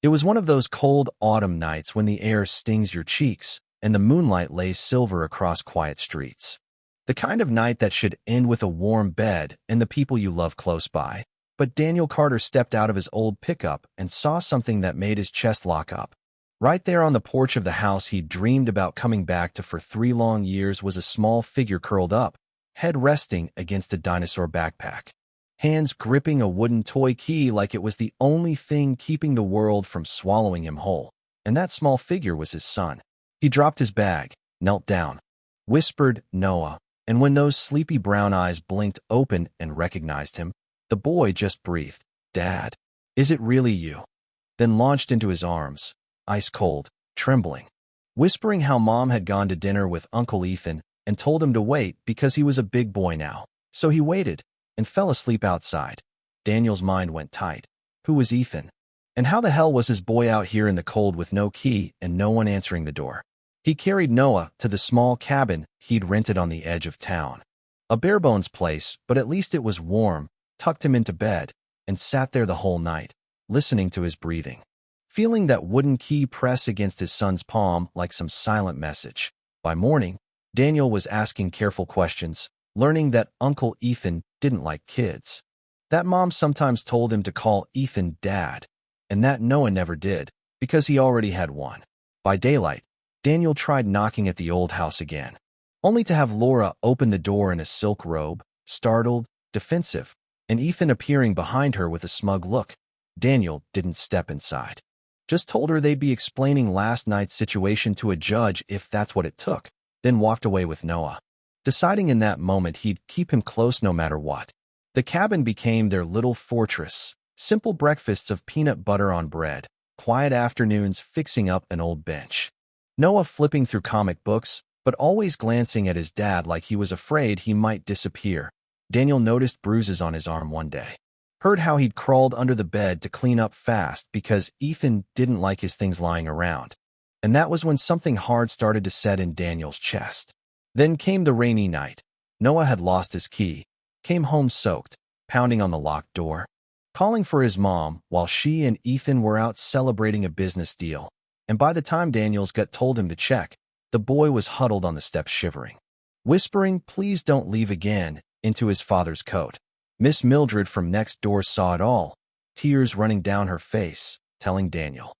It was one of those cold autumn nights when the air stings your cheeks and the moonlight lays silver across quiet streets. The kind of night that should end with a warm bed and the people you love close by. But Daniel Carter stepped out of his old pickup and saw something that made his chest lock up. Right there on the porch of the house he'd dreamed about coming back to for 3 long years was a small figure curled up, head resting against a dinosaur backpack, hands gripping a wooden toy key like it was the only thing keeping the world from swallowing him whole. And that small figure was his son. He dropped his bag, knelt down, whispered, "Noah," and when those sleepy brown eyes blinked open and recognized him, the boy just breathed, "Dad, is it really you?" Then launched into his arms, ice cold, trembling, whispering how Mom had gone to dinner with Uncle Ethan and told him to wait because he was a big boy now. So he waited and fell asleep outside. Daniel's mind went tight. Who was Ethan? And how the hell was his boy out here in the cold with no key and no one answering the door? He carried Noah to the small cabin he'd rented on the edge of town. A barebones place, but at least it was warm, tucked him into bed, and sat there the whole night, listening to his breathing, feeling that wooden key press against his son's palm like some silent message. By morning, Daniel was asking careful questions, learning that Uncle Ethan didn't like kids, that Mom sometimes told him to call Ethan Dad, and that Noah never did, because he already had one. By daylight, Daniel tried knocking at the old house again, only to have Laura open the door in a silk robe, startled, defensive, and Ethan appearing behind her with a smug look. Daniel didn't step inside. Just told her they'd be explaining last night's situation to a judge if that's what it took, then walked away with Noah, deciding in that moment he'd keep him close no matter what. The cabin became their little fortress, simple breakfasts of peanut butter on bread, quiet afternoons fixing up an old bench. Noah flipping through comic books, but always glancing at his dad like he was afraid he might disappear. Daniel noticed bruises on his arm one day. Heard how he'd crawled under the bed to clean up fast because Ethan didn't like his things lying around. And that was when something hard started to set in Daniel's chest. Then came the rainy night. Noah had lost his key, came home soaked, pounding on the locked door, calling for his mom while she and Ethan were out celebrating a business deal. And by the time Daniel's gut told him to check, the boy was huddled on the steps shivering, whispering, "Please don't leave again," into his father's coat. Miss Mildred from next door saw it all, tears running down her face, telling Daniel,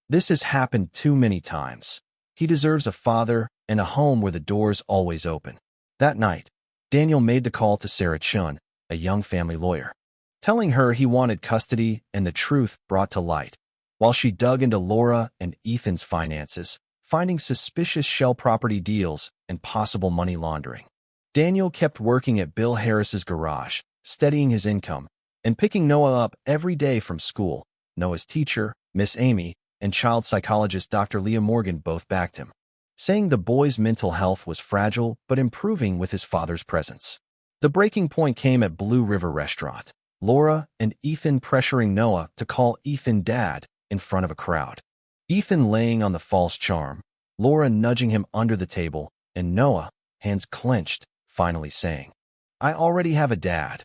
"This has happened too many times. He deserves a father and a home where the door's always open." That night, Daniel made the call to Sarah Chun, a young family lawyer, telling her he wanted custody and the truth brought to light, while she dug into Laura and Ethan's finances, finding suspicious shell property deals and possible money laundering. Daniel kept working at Bill Harris's garage, steadying his income, and picking Noah up every day from school. Noah's teacher, Miss Amy, and child psychologist Dr. Leah Morgan both backed him, saying the boy's mental health was fragile but improving with his father's presence. The breaking point came at Blue River Restaurant, Laura and Ethan pressuring Noah to call Ethan Dad in front of a crowd. Ethan laying on the false charm, Laura nudging him under the table, and Noah, hands clenched, finally saying, "I already have a dad.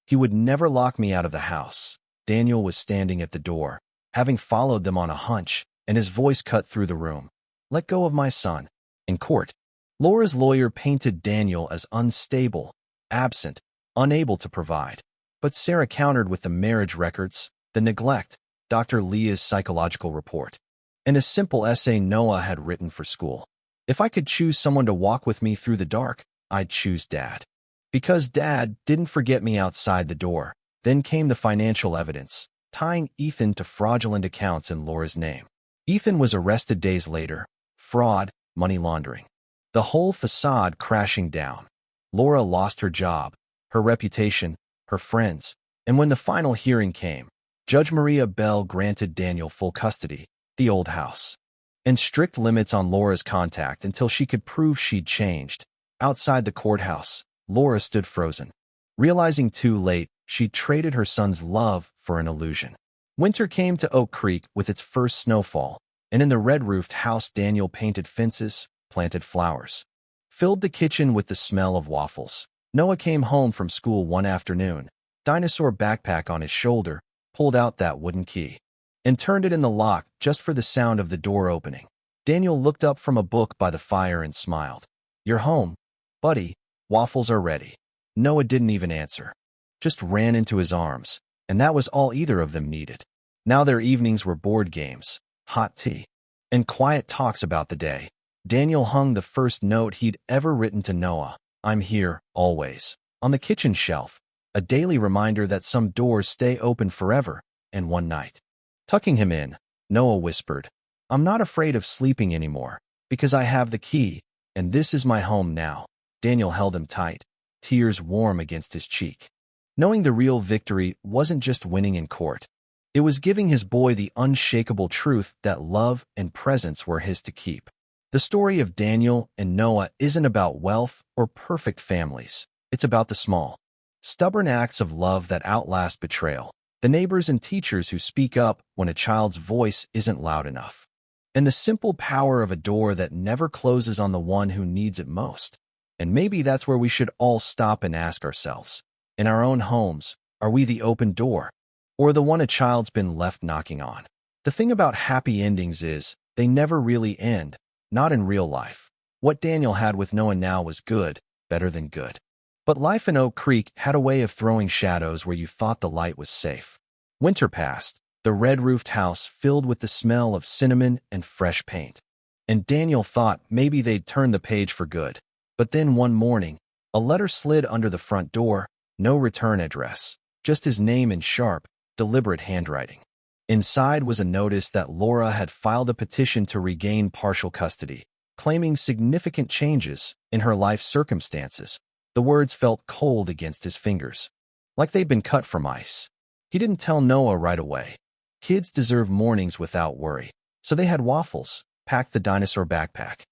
He would never lock me out of the house." Daniel was standing at the door, having followed them on a hunch, and his voice cut through the room. "Let go of my son." In court, Laura's lawyer painted Daniel as unstable, absent, unable to provide. But Sarah countered with the marriage records, the neglect, Dr. Leah's psychological report, and a simple essay Noah had written for school. "If I could choose someone to walk with me through the dark, I'd choose Dad. Because Dad didn't forget me outside the door." Then came the financial evidence, tying Ethan to fraudulent accounts in Laura's name. Ethan was arrested days later. Fraud, money laundering. The whole facade crashing down. Laura lost her job, her reputation, her friends, and when the final hearing came, Judge Maria Bell granted Daniel full custody, the old house, and strict limits on Laura's contact until she could prove she'd changed. Outside the courthouse, Laura stood frozen, realizing too late she'd traded her son's love for an illusion. Winter came to Oak Creek with its first snowfall, and in the red-roofed house Daniel painted fences, planted flowers, filled the kitchen with the smell of waffles. Noah came home from school one afternoon, dinosaur backpack on his shoulder, pulled out that wooden key. and turned it in the lock just for the sound of the door opening. Daniel looked up from a book by the fire and smiled. "You're home, buddy. Waffles are ready." Noah didn't even answer, just ran into his arms, and that was all either of them needed. Now their evenings were board games, hot tea, and quiet talks about the day. Daniel hung the first note he'd ever written to Noah, "I'm here, always," on the kitchen shelf, a daily reminder that some doors stay open forever. And one night, tucking him in, Noah whispered, "I'm not afraid of sleeping anymore, because I have the key, and this is my home now." Daniel held him tight, tears warm against his cheek. Knowing the real victory wasn't just winning in court. It was giving his boy the unshakable truth that love and presence were his to keep. The story of Daniel and Noah isn't about wealth or perfect families. It's about the small, stubborn acts of love that outlast betrayal. The neighbors and teachers who speak up when a child's voice isn't loud enough. And the simple power of a door that never closes on the one who needs it most. And maybe that's where we should all stop and ask ourselves. In our own homes, are we the open door? Or the one a child's been left knocking on? The thing about happy endings is, they never really end, not in real life. What Daniel had with Noah now was good, better than good. But life in Oak Creek had a way of throwing shadows where you thought the light was safe. Winter passed, the red-roofed house filled with the smell of cinnamon and fresh paint. And Daniel thought maybe they'd turn the page for good. But then one morning, a letter slid under the front door, no return address, just his name in sharp, deliberate handwriting. Inside was a notice that Laura had filed a petition to regain partial custody, claiming significant changes in her life circumstances. The words felt cold against his fingers, like they'd been cut from ice. He didn't tell Noah right away. Kids deserve mornings without worry, so they had waffles, packed the dinosaur backpack,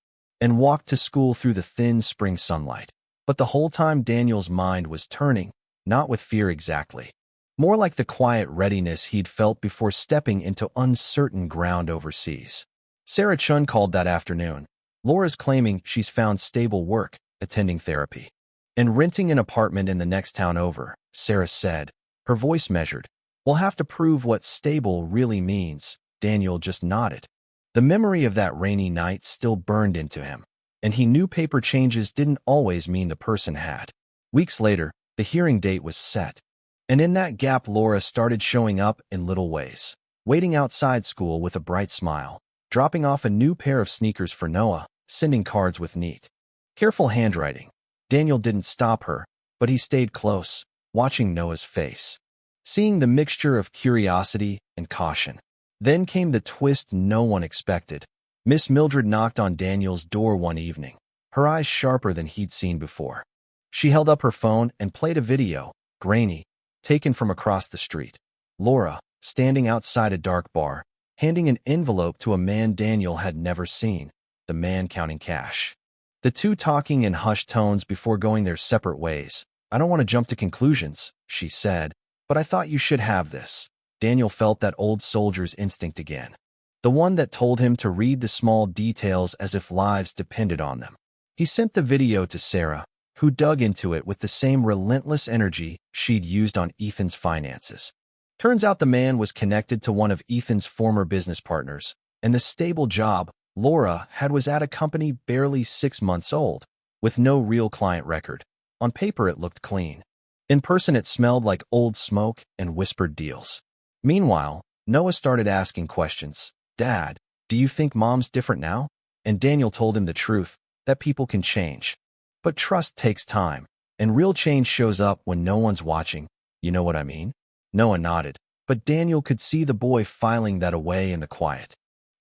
and walked to school through the thin spring sunlight. But the whole time Daniel's mind was turning, not with fear exactly, more like the quiet readiness he'd felt before stepping into uncertain ground overseas. Sarah Chun called that afternoon. Laura's claiming she's found stable work, attending therapy, and renting an apartment in the next town over, Sarah said, her voice measured. "We'll have to prove what stable really means." Daniel just nodded. The memory of that rainy night still burned into him, and he knew paper changes didn't always mean the person had. Weeks later, the hearing date was set. And in that gap, Laura started showing up in little ways, waiting outside school with a bright smile, dropping off a new pair of sneakers for Noah, sending cards with neat, careful handwriting. Daniel didn't stop her, but he stayed close, watching Noah's face, seeing the mixture of curiosity and caution. Then came the twist no one expected. Miss Mildred knocked on Daniel's door one evening, her eyes sharper than he'd seen before. She held up her phone and played a video, grainy, taken from across the street. Laura, standing outside a dark bar, handing an envelope to a man Daniel had never seen, the man counting cash. The two talking in hushed tones before going their separate ways. "I don't want to jump to conclusions," she said, "but I thought you should have this." Daniel felt that old soldier's instinct again, the one that told him to read the small details as if lives depended on them. He sent the video to Sarah, who dug into it with the same relentless energy she'd used on Ethan's finances. Turns out the man was connected to one of Ethan's former business partners, and the stable job Laura had was at a company barely 6 months old, with no real client record. On paper it looked clean. In person it smelled like old smoke and whispered deals. Meanwhile, Noah started asking questions. "Dad, do you think Mom's different now?" And Daniel told him the truth, that people can change. But trust takes time, and real change shows up when no one's watching. You know what I mean? Noah nodded, but Daniel could see the boy filing that away in the quiet,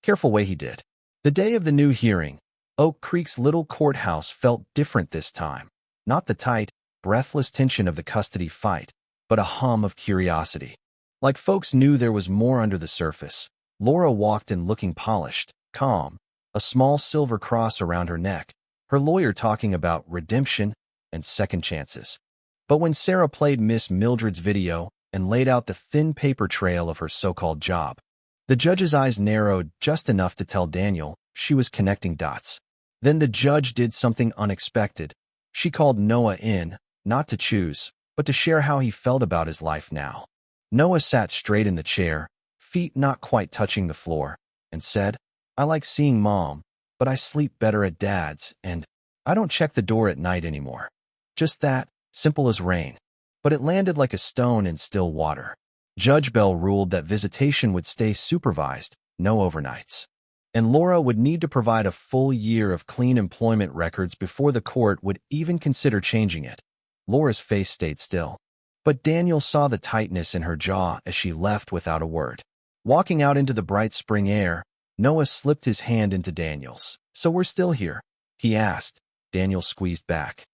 careful way he did. The day of the new hearing, Oak Creek's little courthouse felt different this time. Not the tight, breathless tension of the custody fight, but a hum of curiosity. Like folks knew there was more under the surface. Laura walked in looking polished, calm, a small silver cross around her neck, her lawyer talking about redemption and second chances. But when Sarah played Miss Mildred's video and laid out the thin paper trail of her so-called job, the judge's eyes narrowed just enough to tell Daniel she was connecting dots. Then the judge did something unexpected. She called Noah in, not to choose, but to share how he felt about his life now. Noah sat straight in the chair, feet not quite touching the floor, and said, "I like seeing Mom, but I sleep better at Dad's, and I don't check the door at night anymore." Just that, simple as rain. But it landed like a stone in still water. Judge Bell ruled that visitation would stay supervised, no overnights. And Laura would need to provide a full year of clean employment records before the court would even consider changing it. Laura's face stayed still. But Daniel saw the tightness in her jaw as she left without a word. Walking out into the bright spring air, Noah slipped his hand into Daniel's. "So we're still here?" he asked. Daniel squeezed back.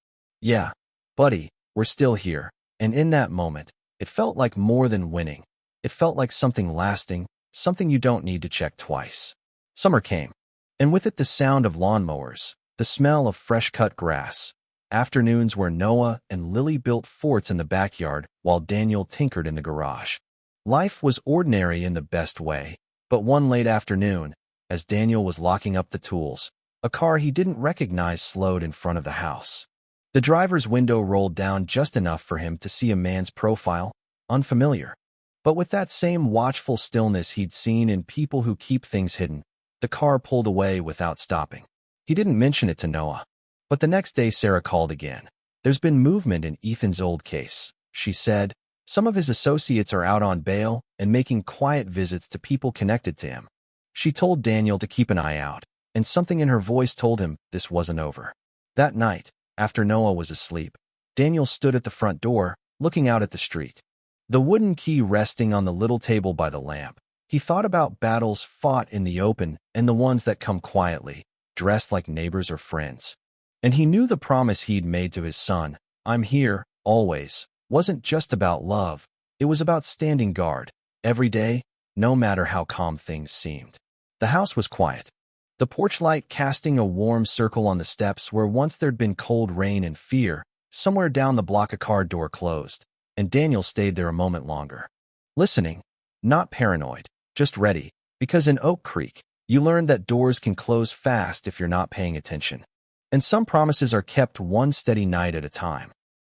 "Yeah, buddy, we're still here." And in that moment, it felt like more than winning. It felt like something lasting, something you don't need to check twice. Summer came, and with it the sound of lawnmowers, the smell of fresh-cut grass, afternoons where Noah and Lily built forts in the backyard while Daniel tinkered in the garage. Life was ordinary in the best way, but one late afternoon, as Daniel was locking up the tools, a car he didn't recognize slowed in front of the house. The driver's window rolled down just enough for him to see a man's profile, unfamiliar. But with that same watchful stillness he'd seen in people who keep things hidden, the car pulled away without stopping. He didn't mention it to Noah. But the next day Sarah called again. "There's been movement in Ethan's old case," she said. "Some of his associates are out on bail and making quiet visits to people connected to him." She told Daniel to keep an eye out, and something in her voice told him this wasn't over. That night, after Noah was asleep, Daniel stood at the front door, looking out at the street. The wooden key resting on the little table by the lamp. He thought about battles fought in the open and the ones that come quietly, dressed like neighbors or friends. And he knew the promise he'd made to his son, "I'm here, always," wasn't just about love. It was about standing guard, every day, no matter how calm things seemed. The house was quiet. The porch light casting a warm circle on the steps where once there'd been cold rain and fear. Somewhere down the block a car door closed, and Daniel stayed there a moment longer. Listening, not paranoid, just ready, because in Oak Creek, you learned that doors can close fast if you're not paying attention. And some promises are kept one steady night at a time.